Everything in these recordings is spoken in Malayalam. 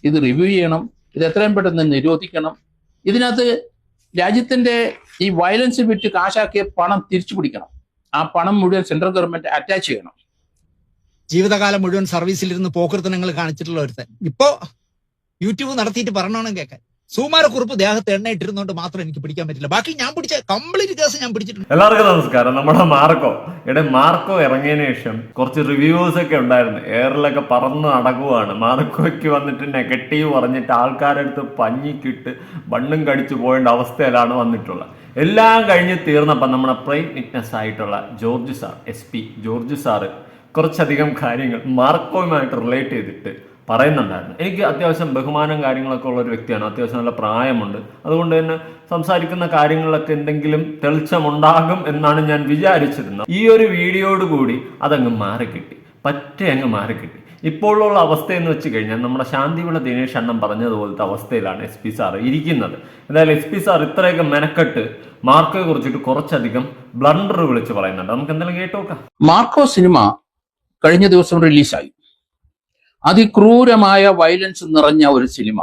ഇത് റിവ്യൂ ചെയ്യണം, ഇത് എത്രയും പെട്ടെന്ന് നിരോധിക്കണം. ഇതിനകത്ത് രാജ്യത്തിന്റെ ഈ വയലൻസ് വിറ്റ് കാശാക്കിയ പണം തിരിച്ചു പിടിക്കണം. ആ പണം മുഴുവൻ സെൻട്രൽ ഗവൺമെന്റ് അറ്റാച്ച് ചെയ്യണം. ജീവിതകാലം മുഴുവൻ സർവീസിലിരുന്ന് പോക്കൃത്തനങ്ങൾ കാണിച്ചിട്ടുള്ള ഒരുത്തൻ ഇപ്പോ യൂട്യൂബ് നടത്തിയിട്ട് പറഞ്ഞോണം കേൾക്കാൻ. സുകുമാരക്കുറുപ്പ് ദേഹത്ത് എണ്ണ ഇട്ടിരുന്നോണ്ട് മാത്രം എനിക്ക് പിടിക്കാൻ പറ്റില്ല. ബാക്കി ഞാൻ പിടിച്ച കംപ്ലീറ്റ് കേസ് ഞാൻ പിടിച്ചിട്ടുണ്ട്. എല്ലാവർക്കും നമസ്കാരം. നമ്മുടെ മാർക്കോ ഇറങ്ങിയതിനു ശേഷം കുറച്ച് റിവ്യൂസ് ഒക്കെ ഉണ്ടായിരുന്നു. എയറിലൊക്കെ പറന്ന് നടക്കുവാണ്. മാർക്കോയ്ക്ക് വന്നിട്ട് നെഗറ്റീവ് പറഞ്ഞിട്ട് ആൾക്കാരുടെ അടുത്ത് പഞ്ഞിക്കിട്ട് ബണ്ണും കടിച്ചു പോയേണ്ട അവസ്ഥയിലാണ് വന്നിട്ടുള്ളത്. എല്ലാം കഴിഞ്ഞ് തീർന്നപ്പോൾ നമ്മുടെ പ്രൈം വിറ്റ്നസ് ആയിട്ടുള്ള George sir, SP George sir കുറച്ചധികം കാര്യങ്ങൾ മാർക്കോയുമായിട്ട് റിലേറ്റ് ചെയ്തിട്ട് പറയുന്നുണ്ടായിരുന്നു. എനിക്ക് അത്യാവശ്യം ബഹുമാനം കാര്യങ്ങളൊക്കെ ഉള്ള ഒരു വ്യക്തിയാണ്. അത്യാവശ്യം നല്ല പ്രായമുണ്ട്. അതുകൊണ്ട് തന്നെ സംസാരിക്കുന്ന കാര്യങ്ങളിലൊക്കെ എന്തെങ്കിലും തെളിച്ചമുണ്ടാകും എന്നാണ് ഞാൻ വിചാരിച്ചിരുന്നത്. ഈ ഒരു വീഡിയോയോടുകൂടി അതങ്ങ് മാറിക്കിട്ടി, അങ്ങ് മാറിക്കിട്ടി. ഇപ്പോഴുള്ള അവസ്ഥയെന്ന് വെച്ച് കഴിഞ്ഞാൽ നമ്മുടെ ശാന്തിവിള ദിനേശ് അണ്ണൻ പറഞ്ഞതുപോലത്തെ അവസ്ഥയിലാണ് SP സാർ ഇരിക്കുന്നത്. എന്തായാലും SP സാർ ഇത്രയൊക്കെ മെനക്കെട്ട് മാർക്കോയെ കുറിച്ചിട്ട് കുറച്ചധികം ബ്ലണ്ടർ വിളിച്ച് പറയുന്നുണ്ട്. നമുക്ക് എന്തെങ്കിലും കേട്ടോക്കാം. മാർക്കോ സിനിമ കഴിഞ്ഞ ദിവസം റിലീസായി. അതിക്രൂരമായ വയലൻസ് നിറഞ്ഞ ഒരു സിനിമ.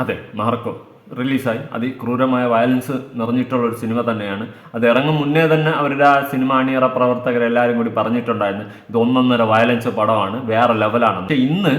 അതെ, മാർക്കോ റിലീസായി. അതിക്രൂരമായ വയലൻസ് നിറഞ്ഞിട്ടുള്ള ഒരു സിനിമ തന്നെയാണ്. അത് ഇറങ്ങും മുന്നേ തന്നെ അവരുടെ ആ സിനിമ അണിയറ പ്രവർത്തകരെല്ലാവരും കൂടി പറഞ്ഞിട്ടുണ്ടായിരുന്നു, ഇത് ഒന്നൊന്നര വയലൻസ് പടമാണ്, വേറെ ലെവലാണ്. പക്ഷെ ഇന്ന്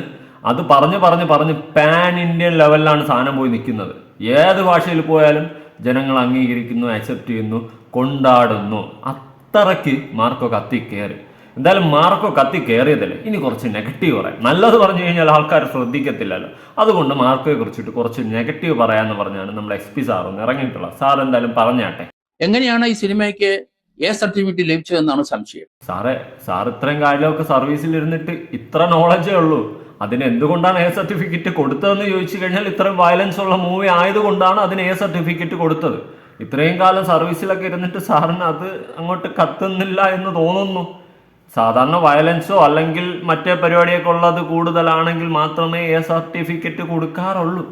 അത് പറഞ്ഞ് പാൻ ഇന്ത്യൻ ലെവലിലാണ് സാധനം പോയി നിൽക്കുന്നത്. ഏത് ഭാഷയിൽ പോയാലും ജനങ്ങൾ അംഗീകരിക്കുന്നു, അക്സെപ്റ്റ് ചെയ്യുന്നു, കൊണ്ടാടുന്നു. അത്രയ്ക്ക് മാർക്കോ കത്തിക്കയറി. എന്തായാലും മാർക്കോ കത്തി കയറിയതല്ലേ, ഇനി കുറച്ച് നെഗറ്റീവ് പറയാം. നല്ലത് പറഞ്ഞു കഴിഞ്ഞാൽ ആൾക്കാർ ശ്രദ്ധിക്കത്തില്ലല്ലോ. അതുകൊണ്ട് മാർക്കോയെ കുറിച്ചിട്ട് കുറച്ച് നെഗറ്റീവ് പറയാന്ന് പറഞ്ഞാണ് നമ്മുടെ SP സാർ ഒന്ന് ഇറങ്ങിയിട്ടുള്ളത്. സാർ എന്തായാലും പറഞ്ഞാട്ടെ. എങ്ങനെയാണ് ഈ സിനിമയ്ക്ക് സർട്ടിഫിക്കറ്റ് ലഭിച്ചതെന്നാണ് സംശയം. സാർ ഇത്രയും കാലമൊക്കെ സർവീസിൽ ഇരുന്നിട്ട് ഇത്ര നോളജേ ഉള്ളൂ. അതിന് എന്തുകൊണ്ടാണ് സർട്ടിഫിക്കറ്റ് കൊടുത്തതെന്ന് ചോദിച്ചു കഴിഞ്ഞാൽ ഇത്രയും വയലൻസ് ഉള്ള മൂവി ആയതുകൊണ്ടാണ് അതിന് സർട്ടിഫിക്കറ്റ് കൊടുത്തത്. ഇത്രയും കാലം സർവീസിലൊക്കെ ഇരുന്നിട്ട് സാറിന് അത് അങ്ങോട്ട് കത്തുന്നില്ല എന്ന് തോന്നുന്നു. സാധാരണ വയലൻസോ അല്ലെങ്കിൽ മറ്റേ പരിപാടിയൊക്കെ ഉള്ളത് കൂടുതലാണെങ്കിൽ മാത്രമേ സർട്ടിഫിക്കറ്റ് കൊടുക്കാറുള്ളൂ.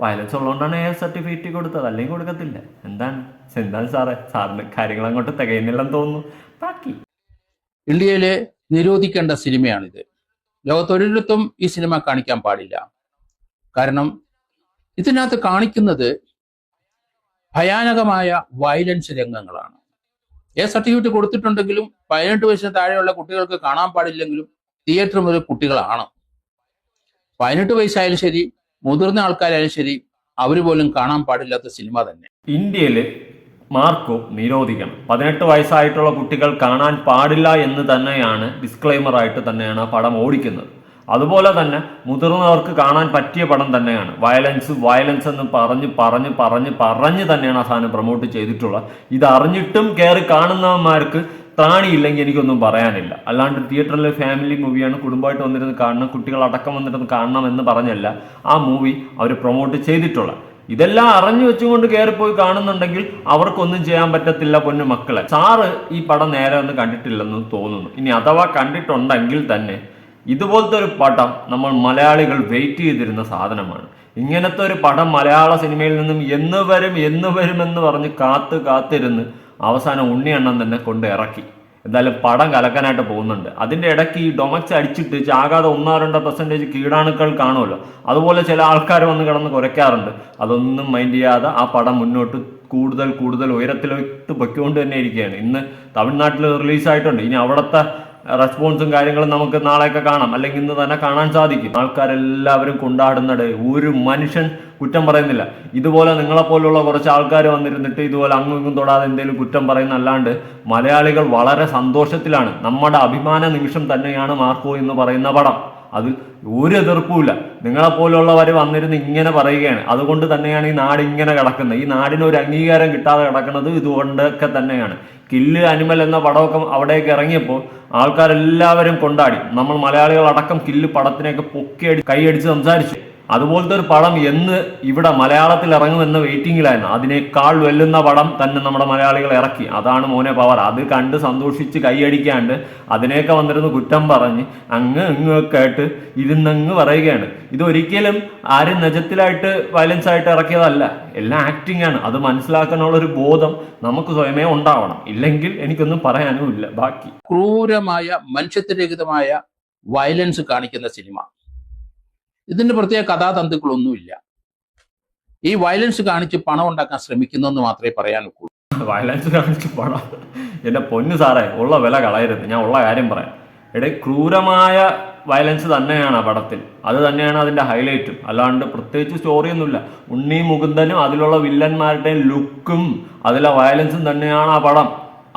വയലൻസ് ഉള്ളതുകൊണ്ടാണ് സർട്ടിഫിക്കറ്റ് കൊടുത്തത്, അല്ലെങ്കിൽ കൊടുക്കത്തില്ല. എന്താണ് സാറിന് കാര്യങ്ങൾ അങ്ങോട്ട് തികയുന്നില്ലെന്ന് തോന്നുന്നു. ബാക്കി ഇന്ത്യയിലെ നിരോധിക്കേണ്ട സിനിമയാണിത്. ലോകത്തൊരിടത്തും ഈ സിനിമ കാണിക്കാൻ പാടില്ല. കാരണം ഇതിനകത്ത് കാണിക്കുന്നത് ഭയാനകമായ വയലൻസ് രംഗങ്ങളാണ്. സർട്ടിഫിക്കറ്റ് കൊടുത്തിട്ടുണ്ടെങ്കിലും 18 വയസ്സിന് താഴെയുള്ള കുട്ടികൾക്ക് കാണാൻ പാടില്ലെങ്കിലും തിയേറ്റർ മുതൽ കുട്ടികളാണ്. 18 വയസ്സായാലും ശരി, മുതിർന്ന ആൾക്കാരായാലും ശരി, അവർ പോലും കാണാൻ പാടില്ലാത്ത സിനിമ തന്നെ. ഇന്ത്യയിൽ മാർക്കോ നിരോധിക്കണം. 18 വയസ്സായിട്ടുള്ള കുട്ടികൾ കാണാൻ പാടില്ല എന്ന് തന്നെയാണ് ഡിസ്ക്ലൈമറായിട്ട് തന്നെയാണ് ആ പടം ഓടിക്കുന്നത്. അതുപോലെ തന്നെ മുതിർന്നവർക്ക് കാണാൻ പറ്റിയ പടം തന്നെയാണ്. വയലൻസ് എന്ന് പറഞ്ഞ് തന്നെയാണ് ആ സാധനം പ്രൊമോട്ട് ചെയ്തിട്ടുള്ളത്. ഇത് അറിഞ്ഞിട്ടും കയറി കാണുന്നവന്മാർക്ക് ത്രാണിയില്ലെങ്കിൽ എനിക്കൊന്നും പറയാനില്ല. അല്ലാണ്ട് തിയേറ്ററിലെ ഫാമിലി മൂവിയാണ്, കുടുംബമായിട്ട് വന്നിരുന്ന് കാണണം, കുട്ടികൾ അടക്കം വന്നിരുന്ന് കാണണം എന്ന് പറഞ്ഞല്ല ആ മൂവി അവർ പ്രൊമോട്ട് ചെയ്തിട്ടുള്ളത്. ഇതെല്ലാം അറിഞ്ഞു വെച്ചുകൊണ്ട് കയറിപ്പോയി കാണുന്നുണ്ടെങ്കിൽ അവർക്കൊന്നും ചെയ്യാൻ പറ്റത്തില്ല പൊന്നു മക്കളെ. സാറ് ഈ പടം നേരെ ഒന്നും കണ്ടിട്ടില്ലെന്ന് തോന്നുന്നു. ഇനി അഥവാ കണ്ടിട്ടുണ്ടെങ്കിൽ തന്നെ ഇതുപോലത്തെ ഒരു പടം നമ്മൾ മലയാളികൾ വെയിറ്റ് ചെയ്തിരുന്ന സാധനമാണ്. ഇങ്ങനത്തെ ഒരു പടം മലയാള സിനിമയിൽ നിന്നും എന്ന് വരുമെന്ന് പറഞ്ഞ് കാത്തിരുന്ന് അവസാനം ഉണ്ണിയണ്ണൻ തന്നെ കൊണ്ട് ഇറക്കി. എന്തായാലും പടം കലക്കാനായിട്ട് പോകുന്നുണ്ട്. അതിൻ്റെ ഇടയ്ക്ക് ഈ ഡൊമക്സ് അടിച്ചിട്ട് ചാകാതെ 1-2% കീടാണുക്കൾ കാണുമല്ലോ, അതുപോലെ ചില ആൾക്കാർ വന്ന് കിടന്ന് കുരയ്ക്കാറുണ്ട്. അതൊന്നും മൈൻഡ് ചെയ്യാതെ ആ പടം മുന്നോട്ട് കൂടുതൽ ഉയരത്തിലോട്ട് പൊയ്ക്കൊണ്ട് തന്നെ ഇരിക്കുകയാണ്. ഇന്ന് തമിഴ്നാട്ടിൽ റിലീസായിട്ടുണ്ട്. ഇനി അവിടുത്തെ റെസ്പോൺസും കാര്യങ്ങളും നമുക്ക് നാളെയൊക്കെ കാണാം, അല്ലെങ്കിൽ ഇന്ന് തന്നെ കാണാൻ സാധിക്കും. ആൾക്കാരെല്ലാവരും കൊണ്ടാടുന്നത്, ഒരു മനുഷ്യൻ കുറ്റം പറയുന്നില്ല. ഇതുപോലെ നിങ്ങളെപ്പോലുള്ള കുറച്ച് ആൾക്കാർ വന്നിരുന്നിട്ട് ഇതുപോലെ അങ്ങും ഇങ്ങും തൊടാതെ എന്തെങ്കിലും കുറ്റം പറയുന്നല്ലാണ്ട് മലയാളികൾ വളരെ സന്തോഷത്തിലാണ്. നമ്മുടെ അഭിമാന നിമിഷം തന്നെയാണ് മാർക്കോ എന്ന് പറയുന്ന പടം. അതിൽ ഒരു എതിർപ്പുമില്ല. നിങ്ങളെപ്പോലുള്ളവർ വന്നിരുന്ന് ഇങ്ങനെ പറയുകയാണ്. അതുകൊണ്ട് തന്നെയാണ് ഈ നാട് ഇങ്ങനെ കിടക്കുന്നത്. ഈ നാടിന് ഒരു അംഗീകാരം കിട്ടാതെ കിടക്കുന്നത് ഇതുകൊണ്ടൊക്കെ തന്നെയാണ്. കില്ല് അനിമൽ എന്ന പടമൊക്കെ അവിടേക്ക് ഇറങ്ങിയപ്പോൾ ആൾക്കാരെല്ലാവരും കൊണ്ടാടി. നമ്മൾ മലയാളികൾ അടക്കം കില്ല് പടത്തിനെയൊക്കെ കൈയടിച്ച് സംസാരിച്ചു. അതുപോലത്തെ ഒരു പടം എന്ന് ഇവിടെ മലയാളത്തിൽ ഇറങ്ങുമെന്ന വെയിറ്റിംഗിലായിരുന്നു. അതിനേക്കാൾ വെല്ലുന്ന പടം തന്നെ നമ്മുടെ മലയാളികൾ ഇറക്കി. അതാണ് മോനെ പവർ. അത് കണ്ട് സന്തോഷിച്ച് കൈയടിക്കാണ്ട് അതിനെയൊക്കെ വന്നിരുന്ന് കുറ്റം പറഞ്ഞ് ഇങ്ങൊക്കെ ആയിട്ട് ഇരുന്നങ്ങ് പറയുകയാണ്. ഇതൊരിക്കലും ആരും നിജത്തിലായിട്ട് വയലൻസ് ആയിട്ട് ഇറക്കിയതല്ല, എല്ലാം ആക്ടിങ് ആണ്. അത് മനസ്സിലാക്കാനുള്ളൊരു ബോധം നമുക്ക് സ്വയമേ ഉണ്ടാവണം. ഇല്ലെങ്കിൽ എനിക്കൊന്നും പറയാനും ഇല്ല. ബാക്കി ക്രൂരമായ മനുഷ്യത്വരഹിതമായ വയലൻസ് കാണിക്കുന്ന സിനിമ. ഇതിന്റെ പ്രത്യേക കഥാതന്തുക്കളൊന്നുമില്ല. ഈ വയലൻസ് കാണിച്ച് പണം ഉണ്ടാക്കാൻ ശ്രമിക്കുന്നെന്ന് മാത്രമേ പറയാനൊക്കൂ. വയലൻസ് കാണിച്ച് പണം, എൻ്റെ പൊന്നു സാറേ, ഉള്ള വില കളയരുത്. ഞാൻ ഉള്ള കാര്യം പറയാം. ക്രൂരമായ വയലൻസ് തന്നെയാണ് ആ പടത്തിൽ. അത് തന്നെയാണ് അതിൻ്റെ ഹൈലൈറ്റും. അല്ലാണ്ട് പ്രത്യേകിച്ച് സ്റ്റോറിയൊന്നുമില്ല. ഉണ്ണി മുകുന്ദനും അതിലുള്ള വില്ലന്മാരുടെയും ലുക്കും അതിലെ വയലൻസും തന്നെയാണ് ആ പടം.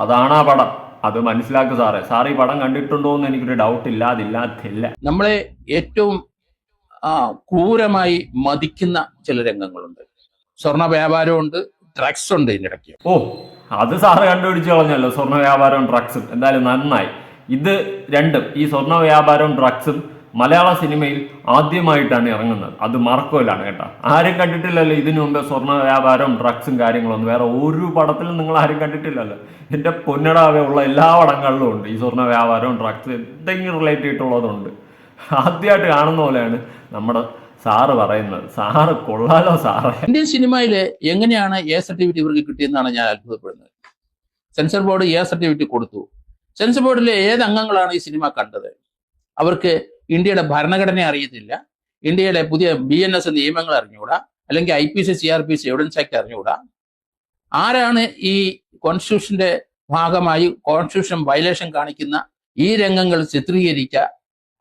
അതാണ് ആ പടം. അത് മനസ്സിലാക്കുക സാറേ. സാർ ഈ പടം കണ്ടിട്ടുണ്ടോ എന്ന് എനിക്കൊരു ഡൗട്ട് ഇല്ലാതില്ല. നമ്മളെ ഏറ്റവും ക്രൂരമായി മതിക്കുന്ന ചില രംഗങ്ങളുണ്ട്. സ്വർണ്ണ വ്യാപാരമുണ്ട്, ഡ്രഗ്സ് ഉണ്ട് ഇതിൻ്റെ ഇടയ്ക്ക്. ഓ, അത് സാറ് കണ്ടുപിടിച്ച് കളഞ്ഞല്ലോ, സ്വർണ്ണ വ്യാപാരവും ഡ്രഗ്സും. എന്തായാലും നന്നായി. ഇത് രണ്ടും, ഈ സ്വർണ്ണ വ്യാപാരവും ഡ്രഗ്സും മലയാള സിനിമയിൽ ആദ്യമായിട്ടാണ് ഇറങ്ങുന്നത്. അത് മറക്കോലാണ് കേട്ടോ. ആരും കണ്ടിട്ടില്ലല്ലോ ഇതിനു മുമ്പ് സ്വർണ്ണ വ്യാപാരവും ഡ്രഗ്സും കാര്യങ്ങളൊന്നും. വേറെ ഒരു പടത്തിലും നിങ്ങൾ ആരും കണ്ടിട്ടില്ലല്ലോ. എൻ്റെ പൊന്നടാവേ ഉള്ള എല്ലാ പടങ്ങളിലും ഉണ്ട് ഈ സ്വർണ്ണ വ്യാപാരവും ഡ്രഗ്സ് എന്തെങ്കിലും റിലേറ്റ് ചെയ്തിട്ടുള്ളതുണ്ട്. ആദ്യമായിട്ട് കാണുന്ന പോലെയാണ് നമ്മുടെ സാറ് പറയുന്നത്. സാറ് കൊള്ളാലോ സാറേ. ഇന്ത്യൻ സിനിമയിൽ എങ്ങനെയാണ് എ സർട്ടിഫിക്കറ്റ് ഇവർക്ക് കിട്ടിയെന്നാണ് ഞാൻ അത്ഭുതപ്പെടുന്നത്. സെൻസർ ബോർഡ് എ സർട്ടിഫിക്കറ്റ് കൊടുത്തു. സെൻസർ ബോർഡിലെ ഏത് അംഗങ്ങളാണ് ഈ സിനിമ കണ്ടത്? അവർക്ക് ഇന്ത്യയുടെ ഭരണഘടന അറിയത്തില്ല, ഇന്ത്യയുടെ പുതിയ BNS നിയമങ്ങൾ അറിഞ്ഞുകൂടാ, അല്ലെങ്കിൽ IPC CRPC എവിഡൻസ് ആക്ട് അറിഞ്ഞുകൂടാ. ആരാണ് ഈ കോൺസ്റ്റിറ്റ്യൂഷന്റെ ഭാഗമായി കോൺസ്റ്റിറ്റ്യൂഷൻ വയലേഷൻ കാണിക്കുന്ന ഈ രംഗങ്ങൾ ചിത്രീകരിക്കുക,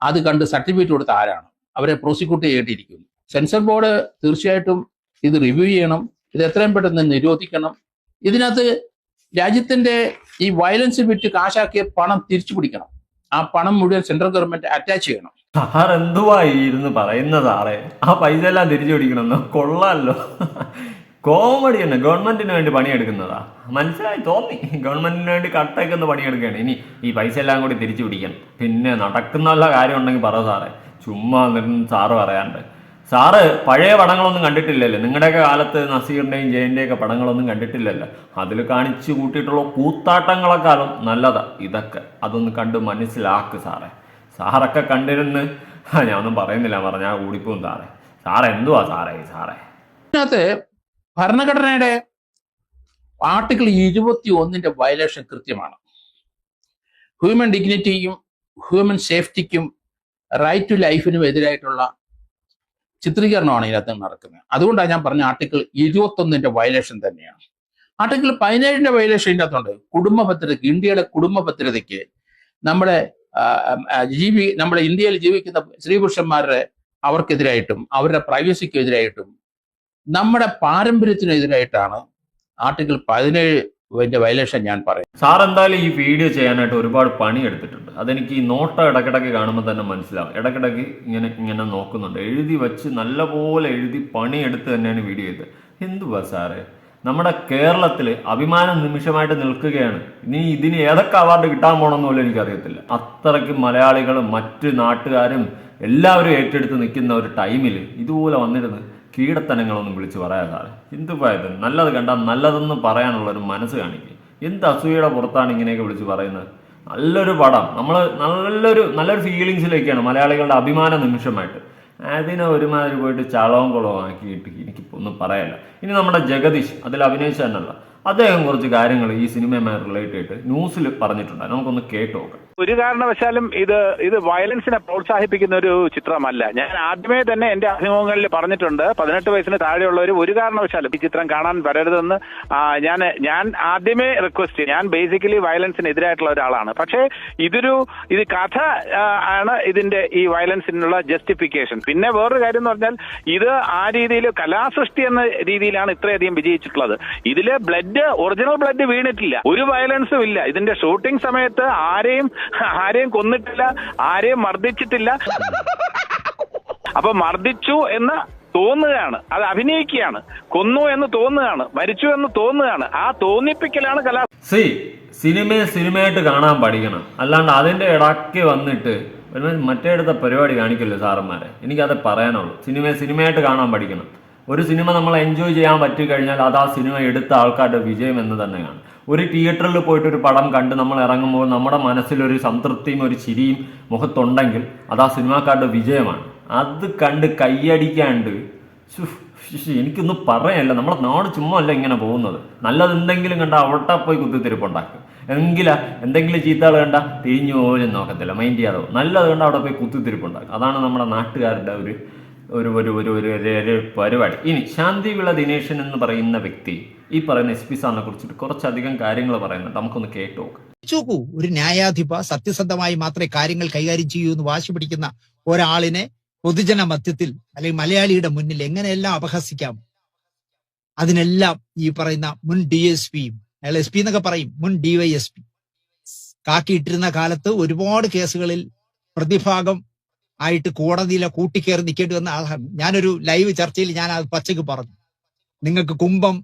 അത് കണ്ട് സർട്ടിഫിക്കറ്റ് കൊടുത്ത ആരാണ്? അവരെ പ്രോസിക്യൂട്ട് ചെയ്യേണ്ടിയിരിക്കുന്നു. സെൻസർ ബോർഡ് തീർച്ചയായിട്ടും ഇത് റിവ്യൂ ചെയ്യണം. ഇത് എത്രയും പെട്ടെന്ന് നിരോധിക്കണം. ഇതിനകത്ത് രാജ്യത്തിന്റെ ഈ വയലൻസ് വിറ്റ് കാശാക്കിയ പണം തിരിച്ചു പിടിക്കണം. ആ പണം മുഴുവൻ സെൻട്രൽ ഗവൺമെന്റ് അറ്റാച്ച് ചെയ്യണം. സാർ എന്തുവായി ഇരുന്ന് പറയുന്നത് സാറേ? ആ പൈസ എല്ലാം തിരിച്ചു പിടിക്കണമെന്നോ? കൊള്ളാമല്ലോ. കോമഡി തന്നെ. ഗവൺമെന്റിന് വേണ്ടി പണിയെടുക്കുന്നതാ. മനസ്സിലായി, തോന്നി. ഗവൺമെന്റിന് വേണ്ടി കട്ടയ്ക്കൊന്ന് പണിയെടുക്കുകയാണ്. ഇനി ഈ പൈസ എല്ലാം കൂടി തിരിച്ചു പിടിക്കണം. പിന്നെ നടക്കുന്ന കാര്യം ഉണ്ടെങ്കിൽ പറ സാറേ. ചുമ്മാ സാറ് പറയാണ്ട്. സാറ് പഴയ പടങ്ങളൊന്നും കണ്ടിട്ടില്ലല്ലോ. നിങ്ങളുടെയൊക്കെ കാലത്ത് നസീറിൻ്റെയും ജയൻ്റെയൊക്കെ പടങ്ങളൊന്നും കണ്ടിട്ടില്ലല്ലോ. അതിൽ കാണിച്ചു കൂട്ടിയിട്ടുള്ള കൂത്താട്ടങ്ങളെക്കാളും നല്ലതാ ഇതൊക്കെ. അതൊന്ന് കണ്ട് മനസ്സിലാക്ക് സാറേ. സാറൊക്കെ കണ്ടിരുന്ന് ഞാനൊന്നും പറയുന്നില്ല, പറഞ്ഞാൽ കൂടിപ്പോവും സാറേ. സാറേ എന്തുവാ സാറേ ഇതിനകത്ത് ഭരണഘടനയുടെ ആർട്ടിക്കിൾ 21 വയലേഷൻ കൃത്യമാണ്. ഹ്യൂമൻ ഡിഗ്നിറ്റിയും ഹ്യൂമൻ സേഫ്റ്റിക്കും റൈറ്റ് ടു ലൈഫിനും എതിരായിട്ടുള്ള ചിത്രീകരണമാണ് ഇതിനകത്ത് നടക്കുന്നത്. അതുകൊണ്ടാണ് ഞാൻ പറഞ്ഞ ആർട്ടിക്കിൾ 21 വയലേഷൻ തന്നെയാണ്. ആർട്ടിക്കിൾ 17 വയലേഷൻ ഇതിനകത്തുണ്ട്. കുടുംബ ഭദ്രതയ്ക്ക്, ഇന്ത്യയുടെ കുടുംബ ഭദ്രതയ്ക്ക്, നമ്മുടെ ഇന്ത്യയിൽ ജീവിക്കുന്ന സ്ത്രീ പുരുഷന്മാരുടെ അവർക്കെതിരായിട്ടും അവരുടെ പ്രൈവസിക്ക് എതിരായിട്ടും നമ്മുടെ പാരമ്പര്യത്തിനെതിരായിട്ടാണ് ആർട്ടിക്കിൾ 17 വയലേഷൻ ഞാൻ പറയും. സാർ എന്തായാലും ഈ വീഡിയോ ചെയ്യാനായിട്ട് ഒരുപാട് പണി എടുത്തിട്ടുണ്ട്. അതെനിക്ക് ഈ നോട്ട് ഇടയ്ക്കിടയ്ക്ക് കാണുമ്പോൾ തന്നെ മനസ്സിലാവും. ഇടയ്ക്കിടയ്ക്ക് ഇങ്ങനെ നോക്കുന്നുണ്ട്. എഴുതി വെച്ച് നല്ലപോലെ എഴുതി പണിയെടുത്ത് തന്നെയാണ് വീഡിയോ ചെയ്തത്. എന്തുവാ സാറേ, നമ്മുടെ കേരളത്തിൽ അഭിമാന നിമിഷമായിട്ട് നിൽക്കുകയാണ്. ഇനി ഇതിന് ഏതൊക്കെ അവാർഡ് കിട്ടാൻ പോകണമെന്ന് പോലും എനിക്കറിയത്തില്ല. അത്രയ്ക്ക് മലയാളികളും മറ്റ് നാട്ടുകാരും എല്ലാവരും ഏറ്റെടുത്ത് നിൽക്കുന്ന ഒരു ടൈമിൽ ഇതുപോലെ വന്നിരുന്ന് കീടത്തനങ്ങളൊന്നും വിളിച്ച് പറയാം സാറേ. എന്തുപോയത്? നല്ലത് കണ്ടാൽ നല്ലതെന്ന് പറയാനുള്ളൊരു മനസ്സ് കാണിക്കുക. എന്ത് അസൂയയുടെ പുറത്താണ് ഇങ്ങനെയൊക്കെ വിളിച്ച് പറയുന്നത്? നല്ലൊരു പടം, നമ്മൾ നല്ലൊരു ഫീലിങ്സിലേക്കാണ് മലയാളികളുടെ അഭിമാന നിമിഷമായിട്ട്. അതിനെ ഒരുമാതിരി പോയിട്ട് ചളവും കുളവും ആക്കിയിട്ട് എനിക്കിപ്പോൾ ഒന്നും പറയാനില്ല. ഇനി നമ്മുടെ ജഗദീഷ് അതിൽ അഭിനയിച്ച തന്നെയല്ല, അദ്ദേഹം കുറച്ച് കാര്യങ്ങൾ ഈ സിനിമയുമായി റിലേറ്റ് ചെയ്തിട്ട് ന്യൂസിൽ പറഞ്ഞിട്ടുണ്ട്. നമുക്കൊന്ന് കേട്ട് നോക്കാം. ഒരു കാരണവശാലും ഇത് വയലൻസിനെ പ്രോത്സാഹിപ്പിക്കുന്ന ഒരു ചിത്രമല്ല. ഞാൻ ആദ്യമേ തന്നെ എന്റെ അഭിമുഖങ്ങളിൽ പറഞ്ഞിട്ടുണ്ട്, 18 വയസ്സിന് താഴെയുള്ളവർ ഒരു കാരണവശാലും ഈ ചിത്രം കാണാൻ വരരുതെന്ന് ഞാൻ ആദ്യമേ റിക്വസ്റ്റ് ചെയ്യും. ഞാൻ ബേസിക്കലി വയലൻസിന് എതിരായിട്ടുള്ള ഒരാളാണ്. പക്ഷേ ഇത് കഥ ആണ് ഇതിന്റെ ഈ വയലൻസിനുള്ള ജസ്റ്റിഫിക്കേഷൻ. പിന്നെ വേറൊരു കാര്യം എന്ന് പറഞ്ഞാൽ ഇത് ആ രീതിയിൽ കലാസൃഷ്ടി എന്ന രീതിയിലാണ് ഇത്രയധികം വിജയിച്ചിട്ടുള്ളത്. ഇതില് ഒറിജിനൽ ബ്ലഡ് വീണിട്ടില്ല, ഒരു വയലൻസും ഇല്ല. ഇതിന്റെ ഷൂട്ടിംഗ് സമയത്ത് ആരെയും കൊന്നിട്ടില്ല, ആരെയും മർദ്ദിച്ചിട്ടില്ല. അപ്പൊ മർദ്ദിച്ചു എന്ന് തോന്നുകയാണ്, അത് അഭിനയിക്കുകയാണ്. കൊന്നു എന്ന് തോന്നുകയാണ്, മരിച്ചു എന്ന് തോന്നുകയാണ്. ആ തോന്നിപ്പിക്കലാണ് സിനിമയായിട്ട് കാണാൻ പഠിക്കണം. അല്ലാണ്ട് അതിന്റെ ഇടയ്ക്ക് വന്നിട്ട് മറ്റേടുത്ത പരിപാടി കാണിക്കല്ലോ സാറന്മാരെ. എനിക്കത് പറയാനുള്ളൂ. സിനിമയായിട്ട് കാണാൻ പഠിക്കണം. ഒരു സിനിമ നമ്മൾ എൻജോയ് ചെയ്യാൻ പറ്റിക്കഴിഞ്ഞാൽ അത് ആ സിനിമ എടുത്ത ആൾക്കാരുടെ വിജയം എന്ന് തന്നെയാണ്. ഒരു തിയേറ്ററിൽ പോയിട്ട് ഒരു പടം കണ്ട് നമ്മൾ ഇറങ്ങുമ്പോൾ നമ്മുടെ മനസ്സിലൊരു സംതൃപ്തിയും ഒരു ചിരിയും മുഖത്തുണ്ടെങ്കിൽ അത് ആ സിനിമാക്കാരുടെ വിജയമാണ്. അത് കണ്ട് കൈയടിക്കാണ്ട് എനിക്കൊന്നും പറയാനില്ല. നമ്മുടെ നാട് ചുമ്മാ അല്ല ഇങ്ങനെ പോകുന്നത്. നല്ലതെന്തെങ്കിലും കണ്ട അവിടെ പോയി കുത്തിത്തിരിപ്പുണ്ടാക്കും. എന്തെങ്കിലും ചീത്തകൾ കണ്ട തിരിഞ്ഞു പോലും നോക്കത്തില്ല, മൈൻഡ് ചെയ്യാതെ. നല്ലത് കണ്ട അവിടെ പോയി കുത്തിത്തിരിപ്പുണ്ടാക്കും. അതാണ് നമ്മുടെ നാട്ടുകാരുടെ ഒരു ഒരു പരിപാടി. ഇനി ശാന്തിവിള ദിനേശൻ എന്ന് പറയുന്ന വ്യക്തി ഈ പറയുന്ന SP സാറിനെ കുറിച്ചിട്ട് കുറച്ചധികം കാര്യങ്ങൾ പറയുന്നുണ്ട്. നമുക്കൊന്ന് കേട്ടു നോക്കാം. ചോക്കൂ, ഒരു ന്യായാധിപ സത്യസന്ധമായി മാത്രമേ കാര്യങ്ങൾ കൈകാര്യം ചെയ്യൂ എന്ന് വാശി പിടിക്കുന്ന ഒരാളിനെ പൊതുജന മധ്യത്തിൽ അല്ലെങ്കിൽ മലയാളിയുടെ മുന്നിൽ എങ്ങനെയെല്ലാം അപഹസിക്കാം. അതിനെല്ലാം ഈ പറയുന്ന മുൻ DSPയും അയാൾ SP എന്നൊക്കെ പറയും, മുൻ DYSP കാക്കിയിട്ടിരുന്ന കാലത്ത് ഒരുപാട് കേസുകളിൽ പ്രതിഭാഗം ആയിട്ട് കോടതിയിലെ കൂട്ടിക്കയറി നിൽക്കേണ്ടി വന്ന ആളാണ്. ഞാനൊരു ലൈവ് ചർച്ചയിൽ ഞാൻ അത് പച്ചയ്ക്ക് പറഞ്ഞു, നിങ്ങൾക്ക് കുംഭം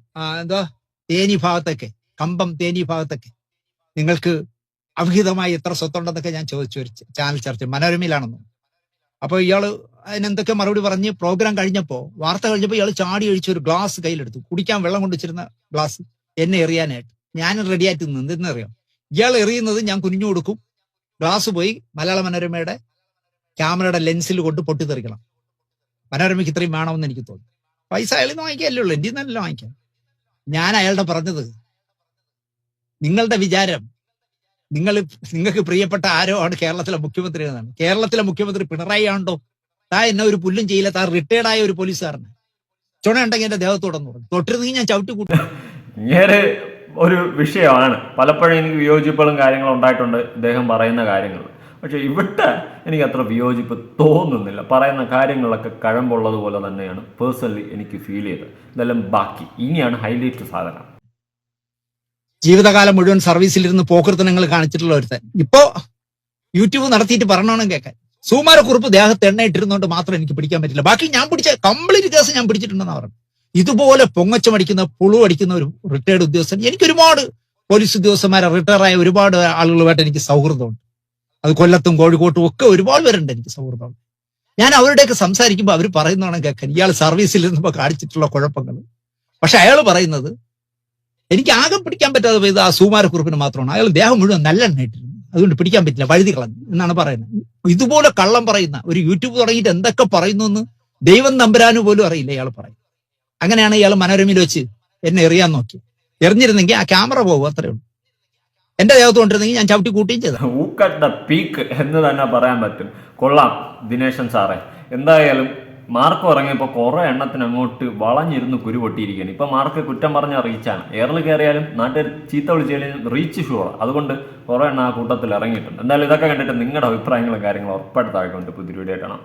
തേനി ഭാഗത്തൊക്കെ, കമ്പം തേനി ഭാഗത്തൊക്കെ നിങ്ങൾക്ക് അവിഹിതമായി എത്ര സ്വത്തുണ്ടെന്നൊക്കെ ഞാൻ ചോദിച്ചു ഒരു ചാനൽ ചർച്ച, മനോരമയിലാണെന്നു. അപ്പൊ ഇയാള് അതിനെന്തൊക്കെ മറുപടി പറഞ്ഞ് പ്രോഗ്രാം കഴിഞ്ഞപ്പോ, വാർത്ത കഴിഞ്ഞപ്പോ ഇയാൾ ചാടി ഒഴിച്ച് ഒരു ഗ്ലാസ് കയ്യിലെടുത്തു, കുടിക്കാൻ വെള്ളം കൊണ്ടുവച്ചിരുന്ന ഗ്ലാസ്, എന്നെ എറിയാനായിട്ട്. ഞാൻ റെഡിയായിട്ട് നിന്ന് എന്തെന്നറിയാം, ഇയാൾ എറിയുന്നത് ഞാൻ കുനിഞ്ഞു കൊടുക്കും, ഗ്ലാസ് പോയി മലയാള മനോരമയുടെ ക്യാമറയുടെ ലെൻസിൽ കൊണ്ട് പൊട്ടിത്തെറിക്കണം. മനോരമയ്ക്ക് ഇത്രയും വേണമെന്ന് എനിക്ക് തോന്നി. പൈസ അയാളിൽ നിന്ന് വാങ്ങിക്കാല്ലേ ഉള്ളൂ, എൻ്റെ നല്ല വാങ്ങിക്കാം. ഞാൻ അയാളുടെ പറഞ്ഞത്, നിങ്ങളുടെ വിചാരം നിങ്ങൾക്ക് പ്രിയപ്പെട്ട ആരോ ആണ് കേരളത്തിലെ മുഖ്യമന്ത്രി എന്നാണ്. കേരളത്തിലെ മുഖ്യമന്ത്രി പിണറായി ആണോ? താ എന്നെ ഒരു പുല്ലും ചെയ്യില്ല, താ റിട്ടയർഡ് ആയ ഒരു പോലീസുകാരന് ചുണ ഉണ്ടെങ്കിൽ എന്റെ ദേഹത്തോടെന്ന് പറഞ്ഞു, തൊട്ടിരുന്നെങ്കിൽ ഞാൻ ചവിട്ടി കൂട്ടും. ഇങ്ങനെ ഒരു വിഷയമാണ്. പലപ്പോഴും എനിക്ക് വിയോജിപ്പുകളും കാര്യങ്ങളും ഉണ്ടായിട്ടുണ്ട് ഇദ്ദേഹം പറയുന്ന കാര്യങ്ങൾ. പക്ഷെ ഇവിടെ എനിക്ക് അത്ര വിയോജിപ്പ് തോന്നുന്നില്ല. പറയുന്ന കാര്യങ്ങളൊക്കെ കഴമ്പുള്ളതുപോലെ തന്നെയാണ് പേഴ്സണലി എനിക്ക് ഫീൽ ചെയ്തത്. ഇതെല്ലാം ബാക്കി ഇനിയാണ് ഹൈലൈറ്റ് സാധനം. ജീവിതകാലം മുഴുവൻ സർവീസിലിരുന്ന് പോക്കൃത്തനങ്ങൾ കാണിച്ചിട്ടുള്ള ഒരുത്തൻ ഇപ്പോ യൂട്യൂബ് നടത്തിയിട്ട് പറഞ്ഞോണം കേൾക്കാൻ. സുകുമാരക്കുറുപ്പ് ദേഹത്ത് എണ്ണയിട്ടിരുന്നോണ്ട് മാത്രം എനിക്ക് പിടിക്കാൻ പറ്റില്ല, ബാക്കി ഞാൻ പിടിച്ച കംപ്ലീറ്റ് കേസ് ഞാൻ പിടിച്ചിട്ടുണ്ടെന്ന് പറഞ്ഞു. ഇതുപോലെ പൊങ്ങച്ചമടിക്കുന്ന പുളു അടിക്കുന്ന ഒരു റിട്ടയർഡ് ഉദ്യോഗസ്ഥൻ, എനിക്ക് ഒരുപാട് പോലീസ് ഉദ്യോഗസ്ഥന്മാരെ റിട്ടയറായ ഒരുപാട് ആളുകളുമായിട്ട് എനിക്ക് സൗഹൃദമുണ്ട്. അത് കൊല്ലത്തും കോഴിക്കോട്ടും ഒക്കെ ഒരുപാട് പേരുണ്ട് എനിക്ക് സൗഹൃദം. ഞാൻ അവരുടെയൊക്കെ സംസാരിക്കുമ്പോൾ അവർ പറയുന്നതാണ് കേൾക്കാൻ, ഇയാൾ സർവീസിൽ ഇരുന്നപ്പോൾ കാണിച്ചിട്ടുള്ള കുഴപ്പങ്ങൾ. പക്ഷെ അയാൾ പറയുന്നത് എനിക്ക് ആകെ പിടിക്കാൻ പറ്റാതെ പോയത് ആ സുകുമാരക്കുറുപ്പിന് മാത്രമാണ്. അയാൾ ദേഹം മുഴുവൻ നല്ലെണ്ണയിട്ടിരുന്നു, അതുകൊണ്ട് പിടിക്കാൻ പറ്റില്ല, വഴുതി കളഞ്ഞു എന്നാണ് പറയുന്നത്. ഇതുപോലെ കള്ളം പറയുന്ന ഒരു യൂട്യൂബ് തുടങ്ങിയിട്ട് എന്തൊക്കെ പറയുന്നു എന്ന് ദൈവം തമ്പുരാനു പോലും അറിയില്ല ഇയാൾ പറയും. അങ്ങനെയാണ് ഇയാൾ മനോരമയിൽ വെച്ച് എന്നെ എറിയാൻ നോക്കി. എറിഞ്ഞിരുന്നെങ്കിൽ ആ ക്യാമറ പോകും, അത്രേ ഉള്ളൂ. എന്റെ ദേഹത്ത് കൊണ്ടിരുന്നെങ്കിൽ ഞാൻ ചവിട്ടി കൂട്ടുകയും ചെയ്തു. ഊക്കട്ട പീക്ക് എന്ന് തന്നെ പറയാൻ പറ്റും. കൊള്ളാം ദിനേശൻ സാറേ. എന്തായാലും മാർക്ക് ഇറങ്ങിയപ്പോൾ കുറെ എണ്ണത്തിന് അങ്ങോട്ട് വളഞ്ഞിരുന്ന് കുരു പൊട്ടിയിരിക്കുകയാണ്. ഇപ്പൊ മാർക്ക് കുറ്റം പറഞ്ഞ റീച്ചാണ്. എയറിൽ കയറിയാലും നാട്ടിൽ ചീത്ത വിളിച്ചാലും റീച്ച് ഷുവർ. അതുകൊണ്ട് കുറെ എണ്ണം ആ കൂട്ടത്തിൽ ഇറങ്ങിയിട്ടുണ്ട്. എന്തായാലും ഇതൊക്കെ കണ്ടിട്ട് നിങ്ങളുടെ അഭിപ്രായങ്ങളും കാര്യങ്ങളും ഉറപ്പായിട്ട് താഴെ കൊണ്ട് പുതിയ വീഡിയോ കാണാം.